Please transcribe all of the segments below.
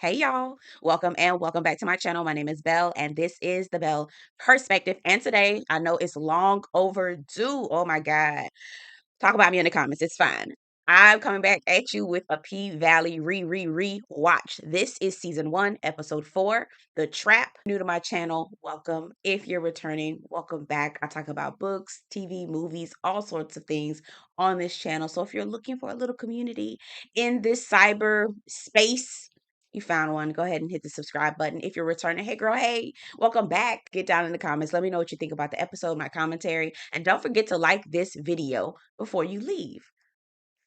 Hey y'all, welcome and welcome back to my channel. My name is Belle and this is the Belle Perspective. And today I know it's long overdue. Oh my God. Talk about me in the comments. It's fine. I'm coming back at you with a P Valley Re-Re-Rewatch. This is season 1, episode 4, The Trap. New to my channel, welcome. If you're returning, welcome back. I talk about books, TV, movies, all sorts of things on this channel. So if you're looking for a little community in this cyber space, you found one. Go ahead and hit the subscribe button. If you're returning, hey girl, hey, welcome back. Get down in the comments. Let me know what you think about the episode, my commentary, and don't forget to like this video before you leave.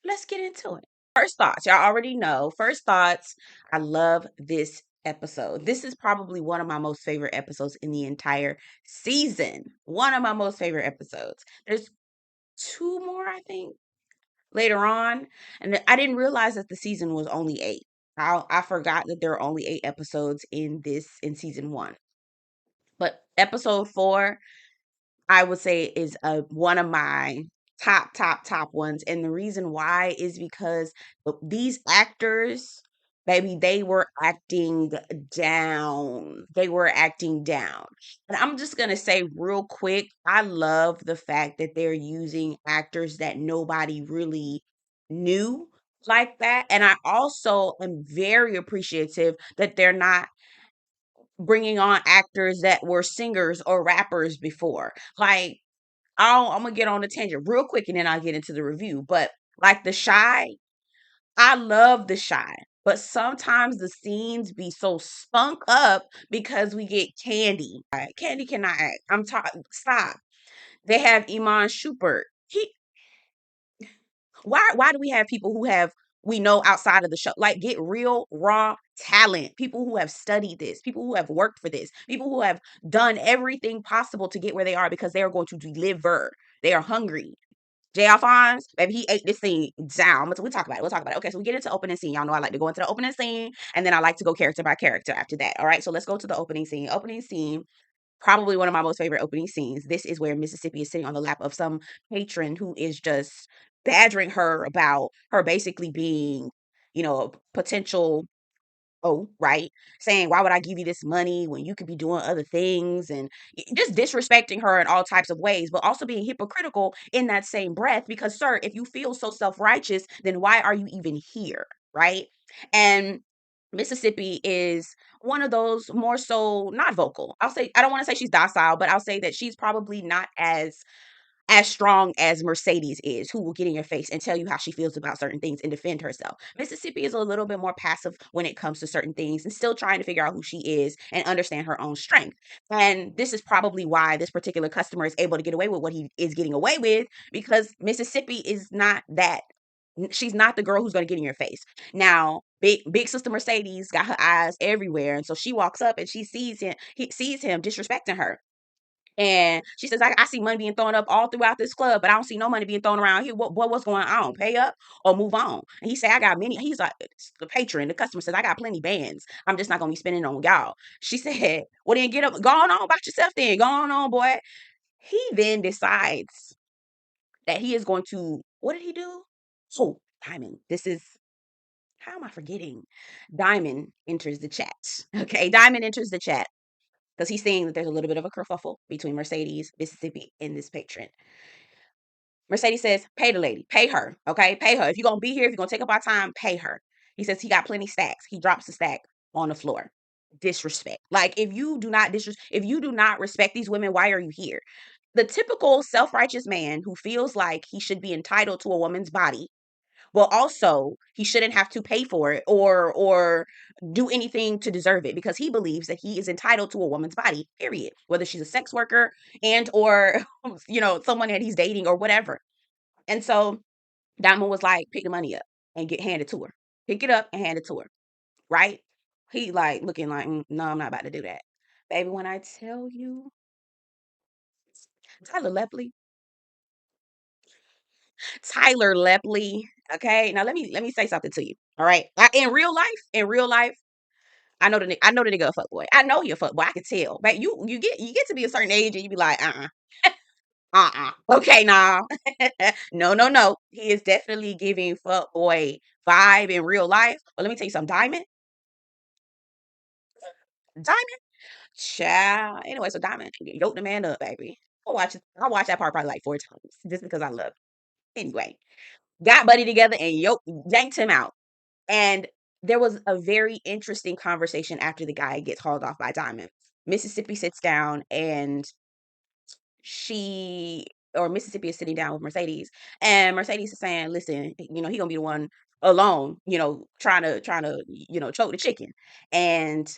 Let's get into it. First thoughts. Y'all already know. First thoughts. I love this episode. This is probably one of my most favorite episodes in the entire season. One of my most favorite episodes. There's two more, I think, later on. And I didn't realize that the season was only 8. I forgot that there are only 8 episodes in season 1. But episode 4, I would say, is one of my top ones. And the reason why is because these actors, baby, they were acting down. They were acting down. And I'm just going to say real quick, I love the fact that they're using actors that nobody really knew like that. And I also am very appreciative that they're not bringing on actors that were singers or rappers before. Like, I'm gonna get on a tangent real quick and then I'll get into the review. But like The Shy, I love The Shy, but sometimes the scenes be so spunk up because we get Candy. Candy cannot act. I'm talking. Stop. They have Iman Shumpert. He why do we have people who have we know outside of the show, like, get real raw talent, people who have studied this, people who have worked for this, people who have done everything possible to get where they are because they are going to deliver. They are hungry. J. Alphonse, baby, he ate this scene down. We'll talk about it. We'll talk about it. Okay, so we get into opening scene. Y'all know I like to go into the opening scene, and then I like to go character by character after that. All right, so let's go to the opening scene. Opening scene, probably one of my most favorite opening scenes. This is where Mississippi is sitting on the lap of some patron who is just badgering her about her basically being, a potential, oh, right, saying, why would I give you this money when you could be doing other things, and just disrespecting her in all types of ways, but also being hypocritical in that same breath because, sir, if you feel so self-righteous, then why are you even here, right? And Mississippi is one of those more so not vocal. I'll say, I don't want to say she's docile, but I'll say that she's probably not as strong as Mercedes is, who will get in your face and tell you how she feels about certain things and defend herself. Mississippi is a little bit more passive when it comes to certain things and still trying to figure out who she is and understand her own strength. And this is probably why this particular customer is able to get away with what he is getting away with, because Mississippi is not that. She's not the girl who's going to get in your face. Now, big sister Mercedes got her eyes everywhere, and so she walks up and she sees him. He sees him disrespecting her, and she says, I see money being thrown up all throughout this club, but I don't see no money being thrown around here. What's going on? Pay up or move on. And he said, I got many. He's like, the patron, the customer says, I got plenty bands. I'm just not gonna be spending on y'all. She said, well, then get up, go on about yourself then. Go on, boy. He then decides that he is going to, what did he do? Oh, Diamond. This is, how am I forgetting? Diamond enters the chat. Okay, Diamond enters the chat because he's seeing that there's a little bit of a kerfuffle between Mercedes, Mississippi, and this patron. Mercedes says, pay the lady, pay her, okay? Pay her. If you're going to be here, if you're going to take up our time, pay her. He says he got plenty stacks. He drops the stack on the floor. Disrespect. Like, if you do not respect these women, why are you here? The typical self-righteous man who feels like he should be entitled to a woman's body, well, also he shouldn't have to pay for it or do anything to deserve it, because he believes that he is entitled to a woman's body, period, whether she's a sex worker and or someone that he's dating or whatever. And so Diamond was like, pick the money up and get handed to her. Pick it up and hand it to her, right? He like looking like, no, I'm not about to do that, baby. When I tell you, Tyler Lepley, Tyler Lepley. Okay, now let me say something to you. All right, in real life, I know the nigga a fuckboy. I know you're a fuckboy. I can tell. But you get to be a certain age and you be like, Okay, nah. No. He is definitely giving fuckboy vibe in real life. But let me tell you something, Diamond. Diamond, child. Anyway, so Diamond yoked the man up, baby. I watched that part probably like 4 times just because I love it. Anyway, got Buddy together and yanked him out. And there was a very interesting conversation after the guy gets hauled off by Diamond. Mississippi sits down and she or Mississippi is sitting down with Mercedes, and Mercedes is saying, "Listen, he gonna be the one alone, trying to choke the chicken." And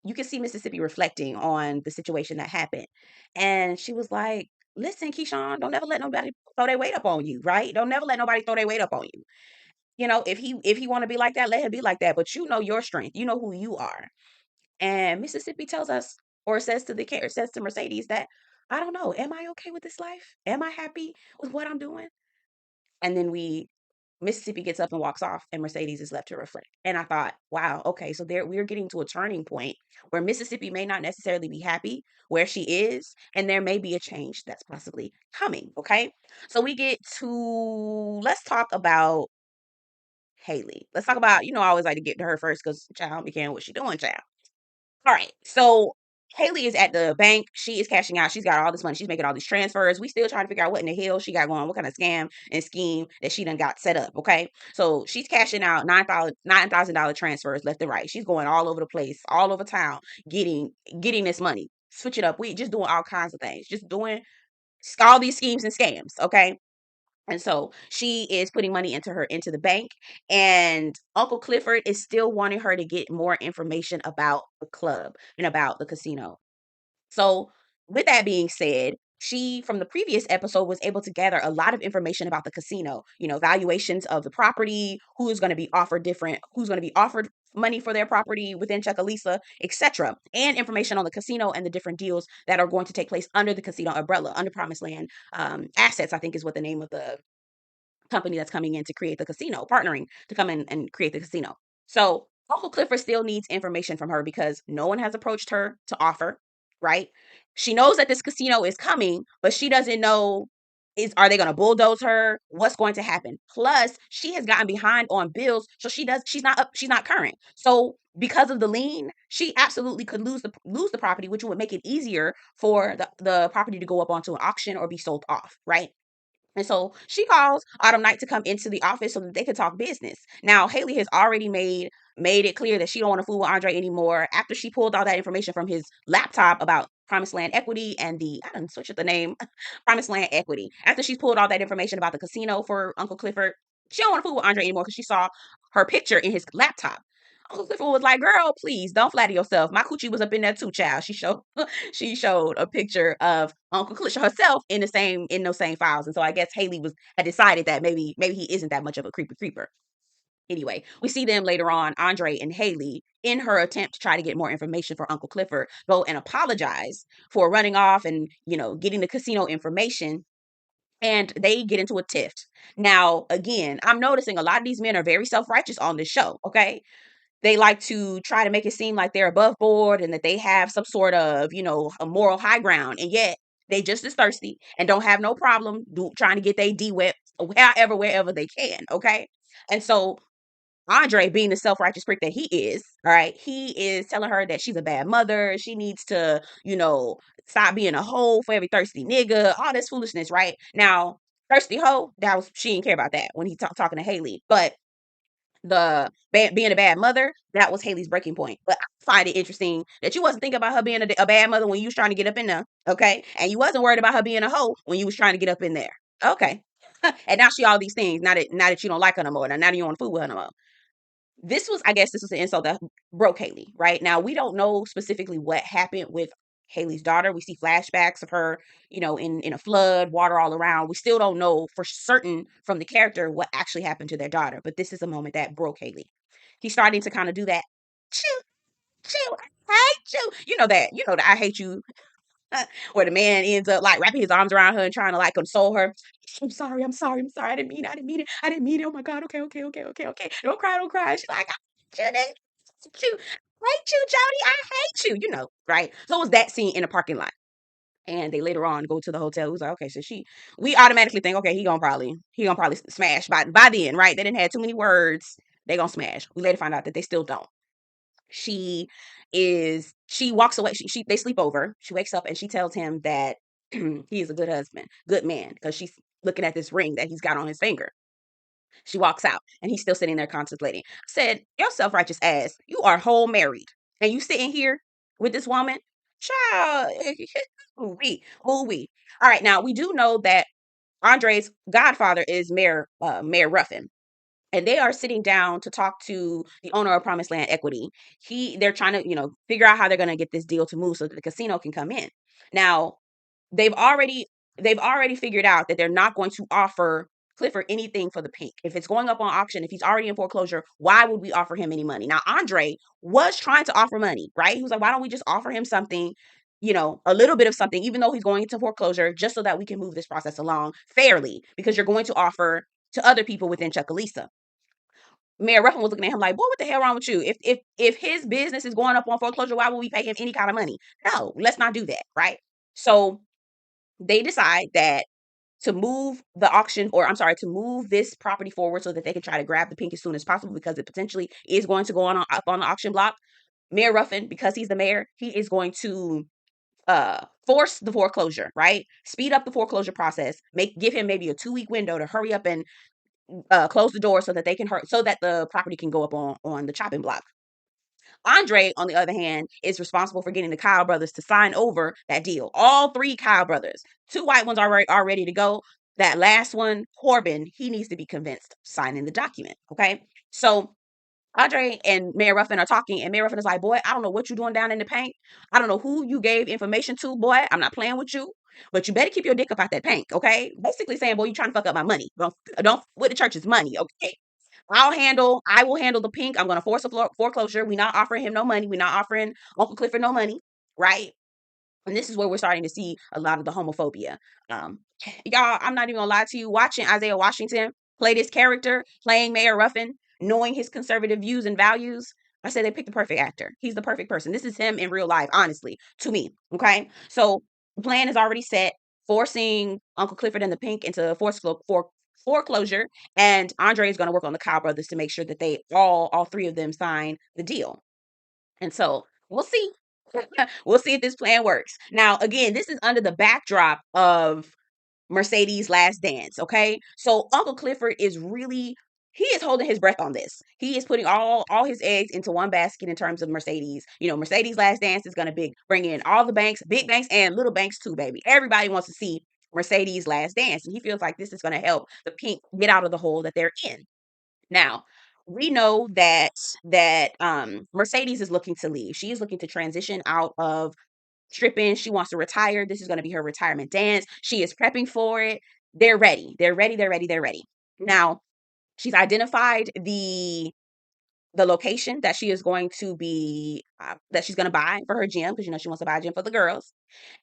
you can see Mississippi reflecting on the situation that happened, and she was like, "Listen, Keyshawn, don't ever let nobody throw their weight up on you, right? Don't never let nobody throw their weight up on you. If he want to be like that, let him be like that. But you know your strength. You know who you are." And Mississippi tells us, or says to Mercedes that, "I don't know. Am I okay with this life? Am I happy with what I'm doing?" And then Mississippi gets up and walks off, and Mercedes is left to reflect. And I thought, wow, okay, so there we're getting to a turning point where Mississippi may not necessarily be happy where she is, and there may be a change that's possibly coming. Okay, so we get to let's talk about Haley. Let's talk about, I always like to get to her first because child became what she doing, child. All right. So Haley is at the bank. She is cashing out. She's got all this money. She's making all these transfers. We still trying to figure out what in the hell she got going, what kind of scam and scheme that she done got set up. Okay. So she's cashing out $9,000 transfers left and right. She's going all over the place, all over town, getting this money. Switch it up. We just doing all kinds of things. Just doing all these schemes and scams. Okay. And so she is putting money into the bank, and Uncle Clifford is still wanting her to get more information about the club and about the casino. So, with that being said, she from the previous episode was able to gather a lot of information about the casino, valuations of the property, who's going to be offered money for their property within Chucalissa, etc., and information on the casino and the different deals that are going to take place under the casino umbrella, under Promised Land Assets, I think is what the name of the company that's coming in to create the casino, partnering to come in and create the casino. So Uncle Clifford still needs information from her because no one has approached her to offer, right? She knows that this casino is coming, but she doesn't know are they going to bulldoze her? What's going to happen? Plus, she has gotten behind on bills, so she's not current. So because of the lien, she absolutely could lose the property, which would make it easier for the property to go up onto an auction or be sold off, right? And so she calls Autumn Night to come into the office so that they can talk business. Now, Haley has already made it clear that she don't want to fool with Andre anymore after she pulled all that information from his laptop about Promised Land Equity and I didn't switch up the name, Promised Land Equity. After she's pulled all that information about the casino for Uncle Clifford, she don't want to fool with Andre anymore because she saw her picture in his laptop. Uncle Clifford was like, "Girl, please don't flatter yourself. My coochie was up in there too, child." She showed a picture of Uncle Clifford herself in those same files. And so I guess Haley had decided that maybe he isn't that much of a creeper. Anyway, we see them later on, Andre and Haley, in her attempt to try to get more information for Uncle Clifford, go and apologize for running off and, getting the casino information. And they get into a tiff. Now, again, I'm noticing a lot of these men are very self-righteous on this show. Okay, they like to try to make it seem like they're above board and that they have some sort of, a moral high ground. And yet they just as thirsty and don't have no problem trying to get their D wet wherever they can. Okay. And so Andre, being the self-righteous prick that he is, all right, he is telling her that she's a bad mother. She needs to, stop being a hoe for every thirsty nigga, all this foolishness, right? Now, thirsty hoe, she didn't care about that when he talking to Haley. But being a bad mother, that was Haley's breaking point. But I find it interesting that you wasn't thinking about her being a bad mother when you was trying to get up in there, okay? And you wasn't worried about her being a hoe when you was trying to get up in there, okay? And now she all these things. Now that you don't like her no more. Now you don't want to fool with her no more. I guess this was the insult that broke Haley, right? Now we don't know specifically what happened with Haley's daughter. We see flashbacks of her, in a flood, water all around. We still don't know for certain from the character what actually happened to their daughter, but this is a moment that broke Haley. He's starting to kind of do that. Chew, chew, I hate you. You know that I hate you, where the man ends up like wrapping his arms around her and trying to like console her. I'm sorry. I didn't mean it. I didn't mean it. Oh my God. Okay, okay, okay, okay, okay. Don't cry, don't cry. She's like, I hate you. I hate you, Jody. I hate you. Right? So it was that scene in the parking lot. And they later on go to the hotel. It was like, okay, so we automatically think, okay, he gonna probably smash by then, right? They didn't have too many words. They gonna smash. We later find out that they still don't. She walks away. They sleep over. She wakes up and she tells him that he is a good husband, good man, because she's looking at this ring that he's got on his finger. She walks out and he's still sitting there contemplating. I said, your self-righteous ass, you are whole married. And you sitting here with this woman? Child, ooh we. All right, now we do know that Andre's godfather is Mayor Ruffin, and they are sitting down to talk to the owner of Promised Land Equity. They're trying to, figure out how they're going to get this deal to move so that the casino can come in. Now, they've already they've already figured out that they're not going to offer Clifford anything for the Pynk. If it's going up on auction, if he's already in foreclosure, why would we offer him any money? Now, Andre was trying to offer money, right? He was like, why don't we just offer him something, a little bit of something, even though he's going into foreclosure, just so that we can move this process along fairly, because you're going to offer to other people within Chuckalissa. Mayor Ruffin was looking at him like, boy, what the hell wrong with you? If his business is going up on foreclosure, why would we pay him any kind of money? No, let's not do that, right? So they decide that to move the auction, or I'm sorry, to move this property forward so that they can try to grab the Pynk as soon as possible, because it potentially is going to go on up on the auction block. Mayor Ruffin, because he's the mayor, he is going to force the foreclosure, right? Speed up the foreclosure process, give him maybe a 2-week window to hurry up and close the door so that they can so that the property can go up on the chopping block. Andre, on the other hand, is responsible for getting the Kyle brothers to sign over that deal. All 3 Kyle brothers. 2 white ones are ready to go. That last one, Corbin, he needs to be convinced signing the document. Okay. So Andre and Mayor Ruffin are talking, and Mayor Ruffin is like, boy, I don't know what you're doing down in the paint. I don't know who you gave information to, boy. I'm not playing with you. But you better keep your dick up out that paint, okay? Basically saying, boy, you trying to fuck up my money. Don't with the church's money, okay? I will handle the Pynk. I'm going to force a foreclosure. We're not offering him no money. We're not offering Uncle Clifford no money, right? And this is where we're starting to see a lot of the homophobia. Um, y'all, I'm not even gonna lie to you. Watching Isaiah Washington play this character, playing Mayor Ruffin, knowing his conservative views and values, I say they picked the perfect actor. He's the perfect person. This is him in real life, honestly, to me. Okay, so the plan is already set, forcing Uncle Clifford and the Pynk into foreclosure, and Andre is going to work on the Kyle brothers to make sure that they all 3 of them sign the deal. And so we'll see. We'll see if this plan works. Now, again, this is under the backdrop of Mercedes' last dance. Okay. So Uncle Clifford he is holding his breath on this. He is putting all his eggs into one basket in terms of Mercedes. Mercedes' last dance is going to bring in all the banks, big banks and little banks too, baby. Everybody wants to see Mercedes' last dance. And he feels like this is going to help the Pynk get out of the hole that they're in. Now, we know that Mercedes is looking to leave. She is looking to transition out of stripping. She wants to retire. This is going to be her retirement dance. She is prepping for it. They're ready. They're ready. They're ready. They're ready. Now, she's identified the location that she is going to be that she's going to buy for her gym, because she wants to buy a gym for the girls.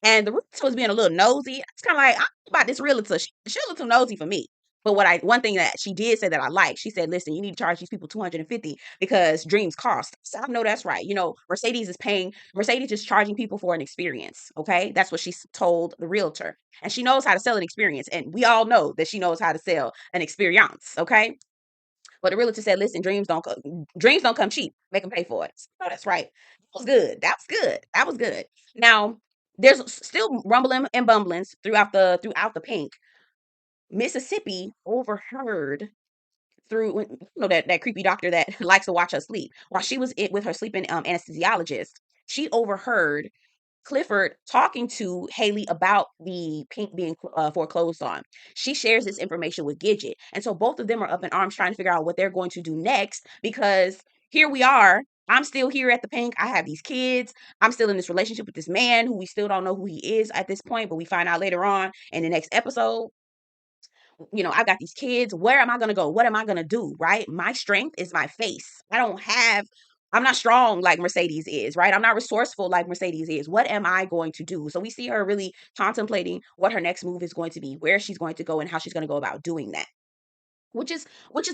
And the realtor was being a little nosy. It's kind of like, I don't know about this realtor. She's a little too nosy for me. But one thing that she did say that I like, she said, listen, you need to charge these people 250 because dreams cost. So I know that's right. Mercedes is charging people for an experience. Okay. That's what she told the realtor. And she knows how to sell an experience. And we all know that she knows how to sell an experience. Okay. But the realtor said, listen, dreams don't come cheap. Make them pay for it. Oh, that's right. That was good. That was good. That was good. Now, there's still rumbling and bumblings throughout the Pynk. Mississippi overheard through that creepy doctor that likes to watch her sleep. While she was with her sleeping anesthesiologist, she overheard Clifford talking to Haley about the Pynk being foreclosed on. She shares this information with Gidget. And so both of them are up in arms trying to figure out what they're going to do next, because here we are. I'm still here at the Pynk. I have these kids. I'm still in this relationship with this man who we still don't know who he is at this point, but we find out later on in the next episode. I've got these kids. Where am I going to go? What am I going to do? Right? My strength is my face. I'm not strong like Mercedes is, right? I'm not resourceful like Mercedes is. What am I going to do? So we see her really contemplating what her next move is going to be, where she's going to go, and how she's going to go about doing that. Which is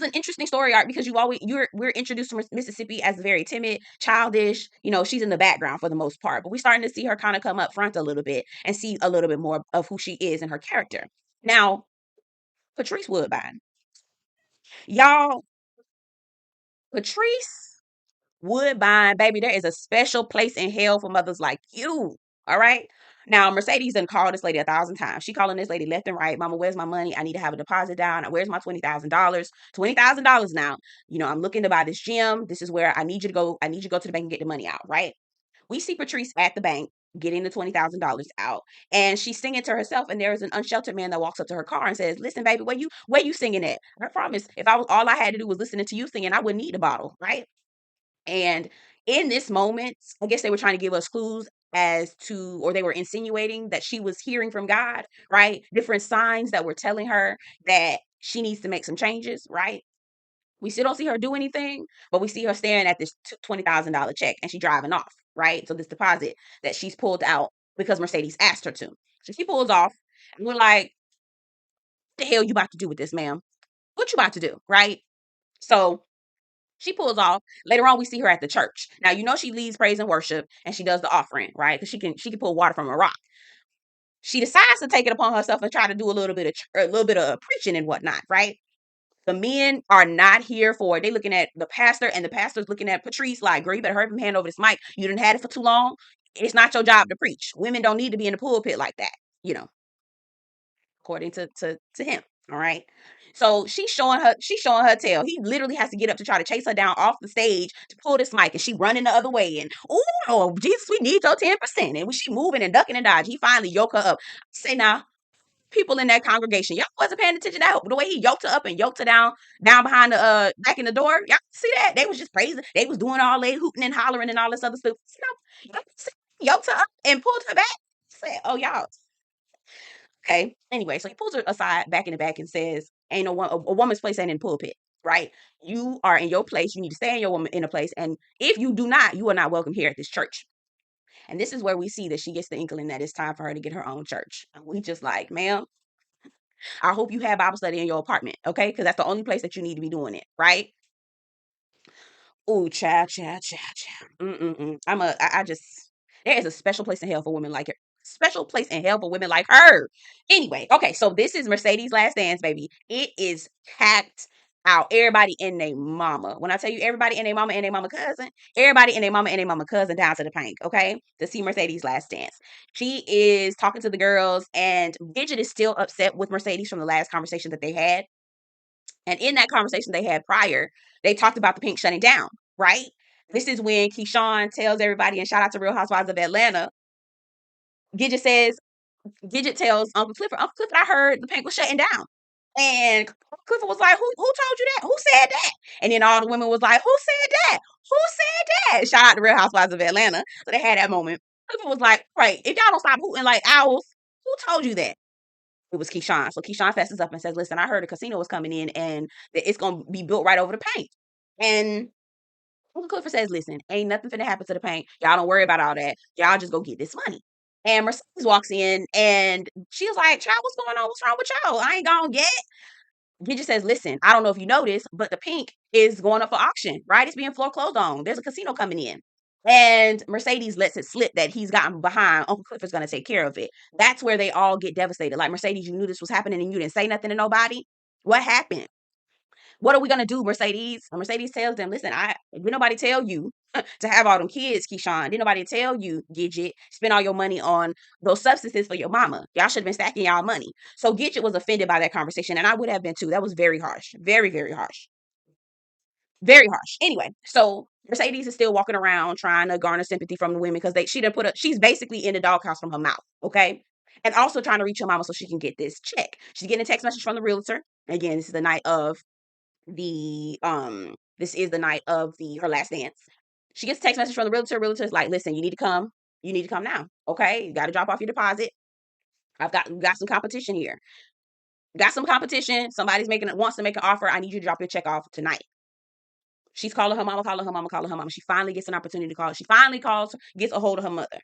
an interesting story arc, because we're introduced to Mississippi as very timid, childish. She's in the background for the most part, but we're starting to see her kind of come up front a little bit and see a little bit more of who she is and her character. Now, Patrice Woodbine. Y'all, Patrice Woodbine, baby, there is a special place in hell for mothers like you. All right. Now, Mercedes done called this lady 1,000 times. She calling this lady left and right. Mama, where's my money? I need to have a deposit down. Where's my $20,000? $20,000 now. I'm looking to buy this gym. This is where I need you to go. I need you to go to the bank and get the money out, right? We see Patrice at the bank getting the $20,000 out, and she's singing to herself. And there's an unsheltered man that walks up to her car and says, "Listen, baby, where you singing at? I promise, if I was all I had to do was listening to you singing, I wouldn't need a bottle, right?" And in this moment, I guess they were trying to give us clues as to, or they were insinuating that she was hearing from God, right? Different signs that were telling her that she needs to make some changes, right? We still don't see her do anything, but we see her staring at this $20,000 check, and she driving off, right? So this deposit that she's pulled out because Mercedes asked her to. So she pulls off, and we're like, "What the hell you about to do with this, ma'am? What you about to do?" Right? So she pulls off. Later on, we see her at the church. Now, she leads praise and worship, and she does the offering, right? Because she can pull water from a rock. She decides to take it upon herself and try to do a little bit of preaching and whatnot, right? The men are not here for it. They looking at the pastor, and the pastor's looking at Patrice like, "Girl, you better hurry up and hand over this mic. You done had it for too long. It's not your job to preach. Women don't need to be in the pulpit like that." According to him. All right. So she's showing her tail. He literally has to get up to try to chase her down off the stage to pull this mic, and she running the other way. And oh Jesus, we need your 10%. And when she moving and ducking and dodging, he finally yoke her up. Say now, people in that congregation, y'all wasn't paying attention to the way he yoked her up and yoked her down behind the back in the door. Y'all see that? They was just praising. They was doing all that hooting and hollering and all this other stuff. Y'all yoked her up and pulled her back. Said, "Oh y'all, okay." Anyway, so he pulls her aside back in the back and says, "Ain't no one, a woman's place ain't in the pulpit, right? You are in your place. You need to stay in your woman in a place. And if you do not, you are not welcome here at this church." And this is where we see that she gets the inkling that it's time for her to get her own church. And we just like, "Ma'am, I hope you have Bible study in your apartment, okay? Because that's the only place that you need to be doing it, right?" Ooh, child. I just, there is a special place in hell for women like her. Special place in hell for women like her. Anyway, okay, so this is Mercedes' last dance, baby. It is packed out. Everybody and their mama. When I tell you everybody and their mama and their mama cousin, everybody and their mama and their mama cousin down to the Pynk, okay? To see Mercedes' last dance. She is talking to the girls, and Gidget is still upset with Mercedes from the last conversation that they had. And in that conversation they had prior, they talked about the Pynk shutting down, right? This is when Keyshawn tells everybody, and shout out to Real Housewives of Atlanta. Gidget says, Gidget tells Uncle Clifford, "I heard the Pynk was shutting down." And Clifford was like, who told you that? Who said that? And then all the women was like, "Who said that? Who said that?" Shout out to Real Housewives of Atlanta. So they had that moment. Clifford was like, "Right, if y'all don't stop hooting like owls, who told you that?" It was Keyshawn. So Keyshawn fesses up and says, "Listen, I heard a casino was coming in, and that it's gonna be built right over the Pynk." And Uncle Clifford says, "Listen, ain't nothing finna happen to the Pynk. Y'all don't worry about all that. Y'all just go get this money." And Mercedes walks in, and she's like, "Child, what's going on? What's wrong with y'all? I ain't gone yet." Gidget says, "Listen, I don't know if you noticed, but the Pynk is going up for auction, right? It's being foreclosed on. There's a casino coming in." And Mercedes lets it slip that he's gotten behind. Uncle Clifford's going to take care of it. That's where they all get devastated. Like, "Mercedes, you knew this was happening and you didn't say nothing to nobody. What happened? What are we going to do, Mercedes?" And Mercedes tells them, "Listen, did nobody tell you to have all them kids, Keyshawn? Did nobody tell you, Gidget, spend all your money on those substances for your mama? Y'all should have been stacking y'all money." So Gidget was offended by that conversation, and I would have been too. That was very harsh. Very, very harsh. Very harsh. Anyway, so Mercedes is still walking around trying to garner sympathy from the women because she's basically in the doghouse from her mouth, okay? And also trying to reach her mama so she can get this check. She's getting a text message from the realtor. Again, this is the night of the her last dance. She gets a text message from the realtor. Realtor's like, "Listen, you need to come. You need to come now. Okay? You got to drop off your deposit. We got some competition here. Got some competition. Somebody's wants to make an offer. I need you to drop your check off tonight." She's calling her mama, calling her mama, calling her mama. She finally gets an opportunity to call. She finally gets a hold of her mother.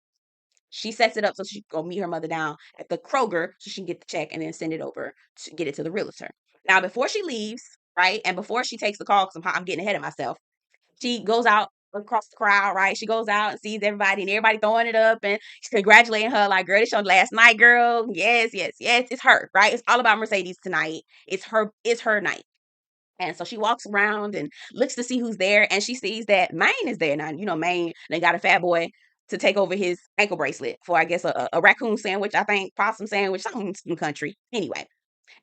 She sets it up so she can go meet her mother down at the Kroger so she can get the check and then send it over to get it to the realtor. Now, before she leaves, right, and before she takes the call, because I'm getting ahead of myself, she goes out across the crowd, right? She goes out and sees everybody, and everybody throwing it up and she's congratulating her, like, "Girl, this your last night, girl. Yes, yes, yes." It's her, right? It's all about Mercedes tonight. It's her night. And so she walks around and looks to see who's there, and she sees that Maine is there. Now, Maine, they got a fat boy to take over his ankle bracelet for, I guess, a raccoon sandwich, I think, possum sandwich, something some country. Anyway.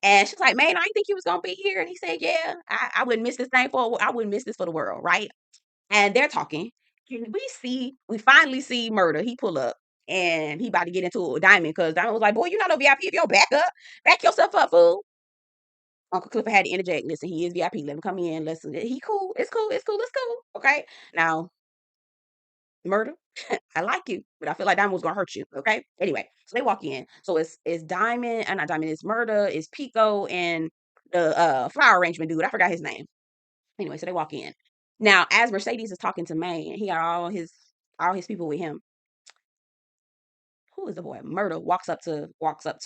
And she's like, "Man, I didn't think you was gonna be here." And he said, "Yeah, I wouldn't miss this thing for I wouldn't miss this for the world, right?" And they're talking. And we finally see Murder. He pull up and he about to get into it with Diamond because Diamond was like, "Boy, you're not no VIP if you don't back up. Back yourself up, fool." Uncle Clifford had to interject. Listen, he is VIP. Let him come in. Listen, he cool. It's cool. It's cool. It's cool. Okay. Now, Murder, I like you, but I feel like Diamond was gonna hurt you. Okay. Anyway, so they walk in. So it's Diamond, and not Diamond. It's Murder. It's Pico and the flower arrangement dude. I forgot his name. Anyway, so they walk in. Now, as Mercedes is talking to Maine, he got all his people with him. Who is the boy? Murder walks up to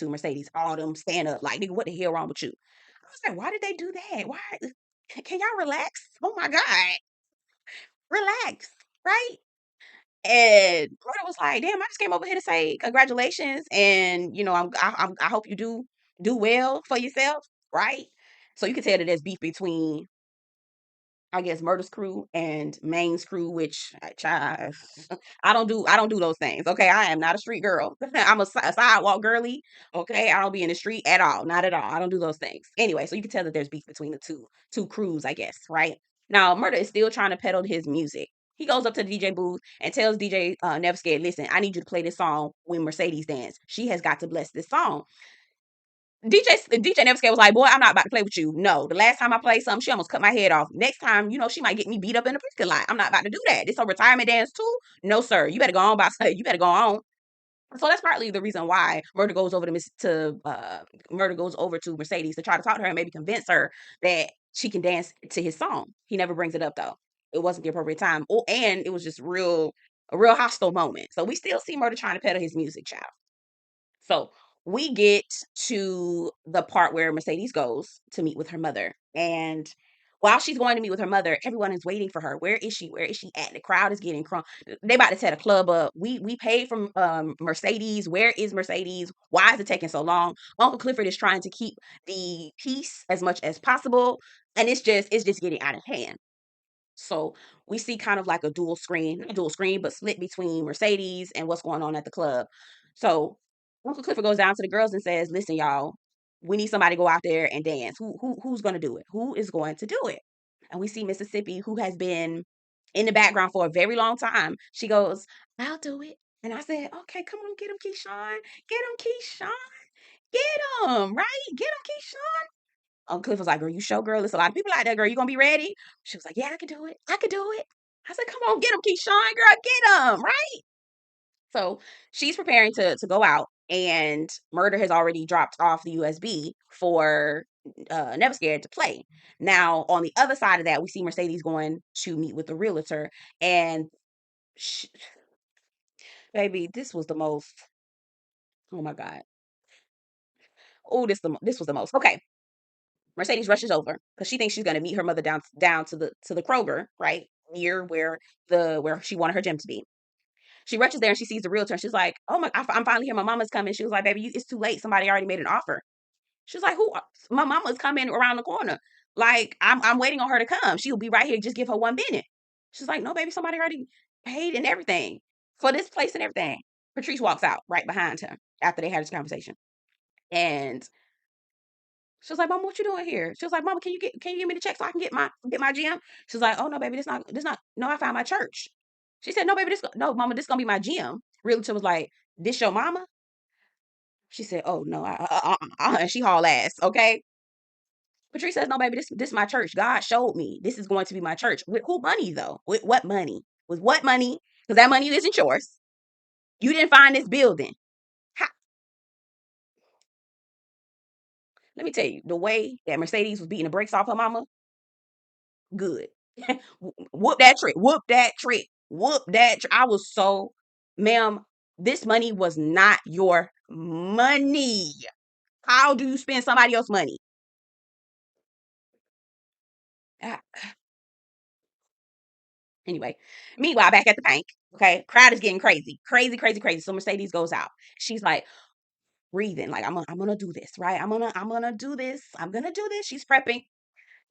Mercedes. All of them stand up like, nigga, what the hell wrong with you? I was like, why did they do that? Why? Can y'all relax? Oh my God, relax, right? And Murder was like, damn, I just came over here to say congratulations, and I hope you do well for yourself, right? So you can tell that there's beef between, I guess, Murder's crew and Maine's crew, which child, I don't do those things. Okay, I am not a street girl. I'm a sidewalk girly. Okay, I don't be in the street at all, not at all. I don't do those things. Anyway, so you can tell that there's beef between the two crews, I guess, right? Now, Murder is still trying to peddle his music. He goes up to the DJ booth and tells DJ Never Scared, listen, I need you to play this song when Mercedes dance. She has got to bless this song. DJ Never Scared was like, boy, I'm not about to play with you. No, the last time I played something, she almost cut my head off. Next time, she might get me beat up in the parking lot. I'm not about to do that. This a retirement dance too? No, sir. You better go on. You better go on. So that's partly the reason why Murder goes over to Mercedes to try to talk to her and maybe convince her that she can dance to his song. He never brings it up though. It wasn't the appropriate time. Oh, and it was just a real hostile moment. So we still see Murder trying to peddle his music, child. So we get to the part where Mercedes goes to meet with her mother. And while she's going to meet with her mother, everyone is waiting for her. Where is she? Where is she at? The crowd is getting crunk. They about to set a club up. We paid for Mercedes. Where is Mercedes? Why is it taking so long? Uncle Clifford is trying to keep the peace as much as possible. And it's just getting out of hand. So we see kind of like a dual screen, not a dual screen, but split between Mercedes and what's going on at the club. So Uncle Clifford goes down to the girls and says, "Listen, y'all, we need somebody to go out there and dance. Who's going to do it? Who is going to do it?" And we see Mississippi, who has been in the background for a very long time. She goes, "I'll do it." And I said, "Okay, come on, get him, Keyshawn. Get him, Keyshawn. Get him, right? Get him, Keyshawn." Uncle Cliff was like, "Girl, you show, girl. There's a lot of people out there, girl. You gonna be ready?" She was like, "Yeah, I can do it. I can do it." I said, "Come on, get him, Keyshawn, girl, get him, right?" So she's preparing to go out, and Murder has already dropped off the USB for Never Scared to play. Now, on the other side of that, we see Mercedes going to meet with the realtor, and sh baby, this was the most. Oh my God. Oh, this was the most. Okay. Mercedes rushes over because she thinks she's gonna meet her mother down to the Kroger, right? Near where she wanted her gym to be. She rushes there and she sees the realtor and she's like, "Oh my, I'm finally here. My mama's coming." She was like, "Baby, it's too late. Somebody already made an offer." She's like, "Who? My mama's coming around the corner. Like, I'm waiting on her to come. She'll be right here. Just give her 1 minute." She's like, "No, baby, somebody already paid and everything for this place and everything." Patrice walks out right behind her after they had this conversation. And she was like, "Mama, what you doing here?" She was like, "Mama, can you give me the check so I can get my gym?" She was like, "Oh no, baby, this not. No, I found my church." She said, "No, baby, no, Mama, this gonna be my gym." Realtor was like, "This your mama?" She said, "Oh no, and she haul ass, okay." Patrice says, "No, baby, this my church. God showed me this is going to be my church. With who money though? With what money? With what money? Because that money isn't yours. You didn't find this building. How, let me tell you, the way that Mercedes was beating the brakes off her mama, good. Whoop that trick. Whoop that trick. Whoop that. I was so, ma'am, this money was not your money. How do you spend somebody else's money? Ah, anyway, meanwhile, back at the bank, okay, crowd is getting crazy, crazy, crazy, crazy. So Mercedes goes out. She's like breathing, like I'm gonna do this, right? I'm gonna do this. I'm gonna do this. She's prepping.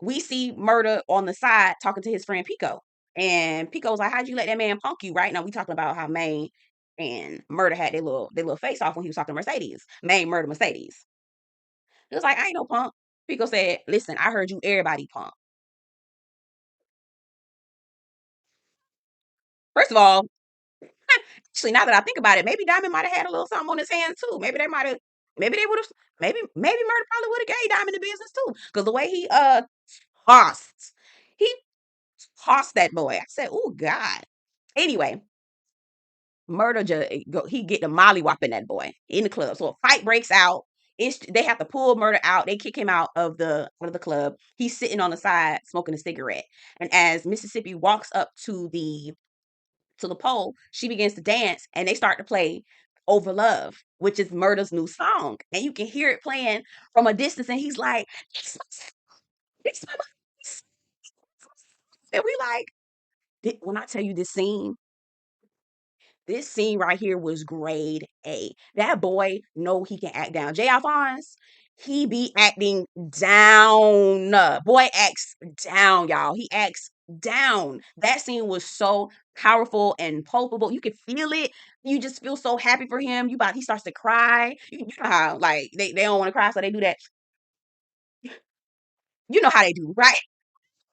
we see Murder on the side talking to his friend Pico. And Pico was like, how'd you let that man punk you? Right now, we talking about how Maine and Murder had their little face off when he was talking to Mercedes. Maine murdered Mercedes. He was like, I ain't no punk. Pico said, listen, I heard you everybody punk. First of all, actually, now that I think about it, maybe Diamond might have had a little something on his hands too. Maybe they would have, maybe Murder probably would have gave Diamond the business too. Because the way tossed, he tossed that boy. I said, oh God. Anyway, Murder he get the molly whopping that boy in the club. So a fight breaks out. They have to pull Murder out. They kick him out of the club. He's sitting on the side smoking a cigarette. And as Mississippi walks up to the pole, she begins to dance, and they start to play Over Love, which is Murder's new song. And you can hear it playing from a distance, and he's like, it's my, and we like, when I tell you this scene right here was grade A. That boy know he can act down. J. Alphonse, he be acting down. Boy acts down, y'all. He acts down. That scene was so powerful and palpable. You could feel it. You just feel so happy for him. He starts to cry. You know how like they don't want to cry, so they do that. You know how they do, right?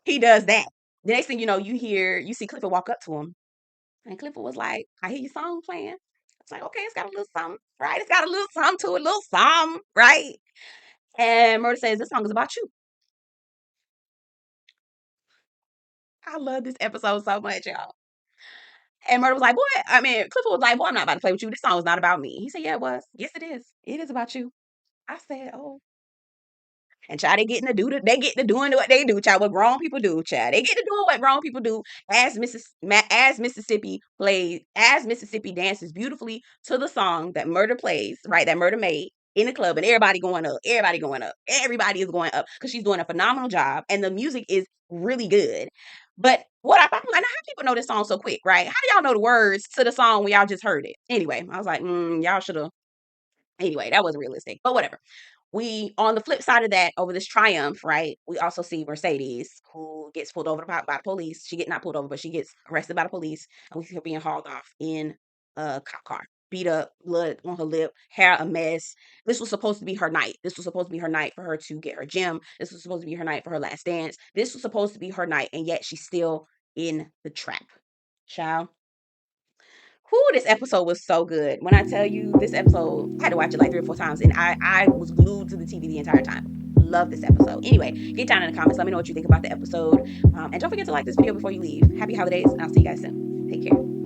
He does that. The next thing you know, you see Clifford walk up to him. And Clifford was like, I hear your song playing. It's like, okay, it's got a little something, right? It's got a little something to it, a little something, right? And Murder says, this song is about you. I love this episode so much, y'all. And Murder was like, Clifford was like, boy, I'm not about to play with you. This song was not about me. He said, yeah, it was. Yes, it is. It is about you. I said, oh, and child, they get to doing what they do, child, what grown people do, child. They get to doing what grown people do as Mississippi dances beautifully to the song that Murder plays, right? That Murder made in the club, and everybody is going up because she's doing a phenomenal job, and the music is really good. But I'm like, now how people know this song so quick, right? How do y'all know the words to the song when y'all just heard it? Anyway, I was like, y'all should have. Anyway, that wasn't realistic, but whatever. We on the flip side of that, over this triumph, right? We also see Mercedes, who gets pulled over by the police. She get not pulled over, but she gets arrested by the police, and we see her being hauled off in a cop car, beat up, blood on her lip, hair a mess. This was supposed to be her night. This was supposed to be her night for her to get her gem. This was supposed to be her night for her last dance. This was supposed to be her night, and yet she's still in the trap. Child. Whoo, this episode was so good. When I tell you this episode, I had to watch it like 3 or 4 times, and I was glued to the TV the entire time. Love this episode. Anyway, get down in the comments. Let me know what you think about the episode. And don't forget to like this video before you leave. Happy holidays, and I'll see you guys soon. Take care.